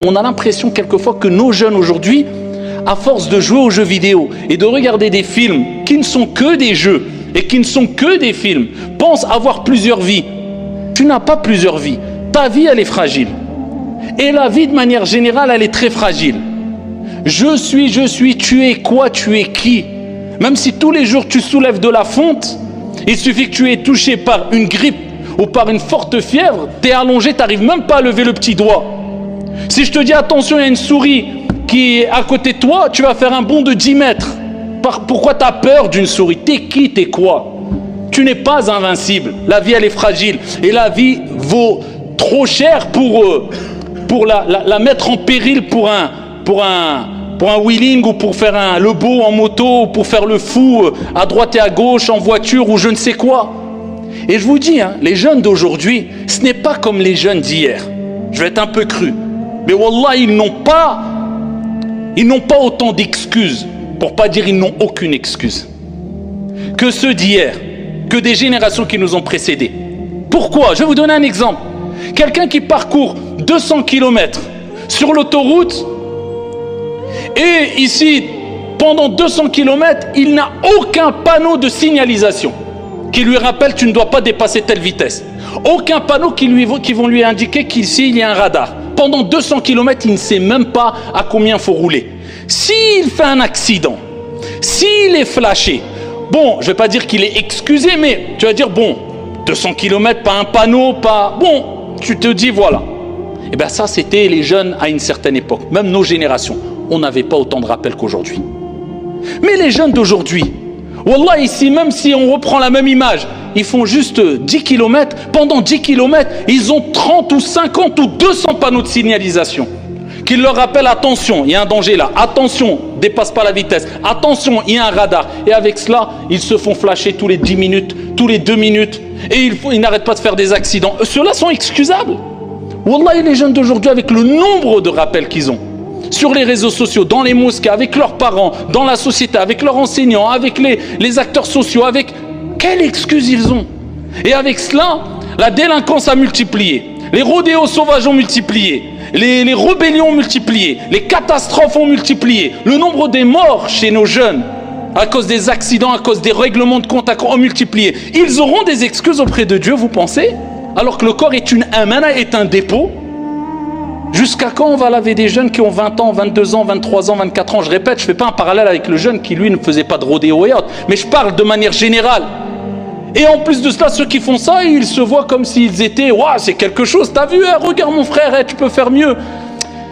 On a l'impression quelquefois que nos jeunes aujourd'hui, à force de jouer aux jeux vidéo et de regarder des films qui ne sont que des jeux et qui ne sont que des films, pensent avoir plusieurs vies. Tu n'as pas plusieurs vies. Ta vie, elle est fragile. Et la vie, de manière générale, elle est très fragile. Je suis, tu es quoi, tu es qui? Même si tous les jours tu soulèves de la fonte, il suffit que tu aies touché par une grippe ou par une forte fièvre, tu es allongé, tu n'arrives même pas à lever le petit doigt. Si je te dis attention, il y a une souris qui est à côté de toi, tu vas faire un bond de 10 mètres. Pourquoi tu as peur d'une souris? T'es qui, t'es quoi? Tu n'es pas invincible. La vie, elle est fragile. Et la vie vaut trop cher pour la mettre en péril pour un wheeling ou pour faire le beau en moto ou pour faire le fou à droite et à gauche en voiture ou je ne sais quoi. Et je vous dis, les jeunes d'aujourd'hui, ce n'est pas comme les jeunes d'hier. Je vais être un peu cru. Mais wallah, ils n'ont pas autant d'excuses, pour pas dire ils n'ont aucune excuse, que ceux d'hier, que des générations qui nous ont précédés. Pourquoi? Je vais vous donner un exemple. Quelqu'un qui parcourt 200 km sur l'autoroute, et ici, pendant 200 km, il n'a aucun panneau de signalisation qui lui rappelle tu ne dois pas dépasser telle vitesse. Aucun panneau qui vont lui indiquer qu'ici il y a un radar. Pendant 200 km, il ne sait même pas à combien il faut rouler. S'il fait un accident, s'il est flashé, bon, je ne vais pas dire qu'il est excusé, mais tu vas dire, bon, 200 km, pas un panneau, pas... Bon, tu te dis, voilà. Et bien ça, c'était les jeunes à une certaine époque, même nos générations. On n'avait pas autant de rappels qu'aujourd'hui. Mais les jeunes d'aujourd'hui, wallah, ici, même si on reprend la même image, ils font juste 10 km. Pendant 10 km, ils ont 30 ou 50 ou 200 panneaux de signalisation qui leur rappellent, attention, il y a un danger là. Attention, dépasse pas la vitesse. Attention, il y a un radar. Et avec cela, ils se font flasher tous les 10 minutes, tous les 2 minutes. Et ils n'arrêtent pas de faire des accidents. Ceux-là sont excusables. Wallah, les jeunes d'aujourd'hui, avec le nombre de rappels qu'ils ont, sur les réseaux sociaux, dans les mosquées, avec leurs parents, dans la société, avec leurs enseignants, avec les acteurs sociaux, avec... Quelle excuse ils ont? Et avec cela, la délinquance a multiplié, les rodéos sauvages ont multiplié, les rébellions ont multiplié, les catastrophes ont multiplié, le nombre des morts chez nos jeunes, à cause des accidents, à cause des règlements de compte ont multiplié. Ils auront des excuses auprès de Dieu, vous pensez? Alors que le corps est une amana, est un dépôt. Jusqu'à quand on va laver des jeunes qui ont 20 ans, 22 ans, 23 ans, 24 ans? Je répète, je ne fais pas un parallèle avec le jeune qui, lui, ne faisait pas de rodéo et autres. Mais je parle de manière générale. Et en plus de cela, ceux qui font ça, ils se voient comme s'ils étaient... Waouh, c'est quelque chose, t'as vu, regarde mon frère, tu peux faire mieux.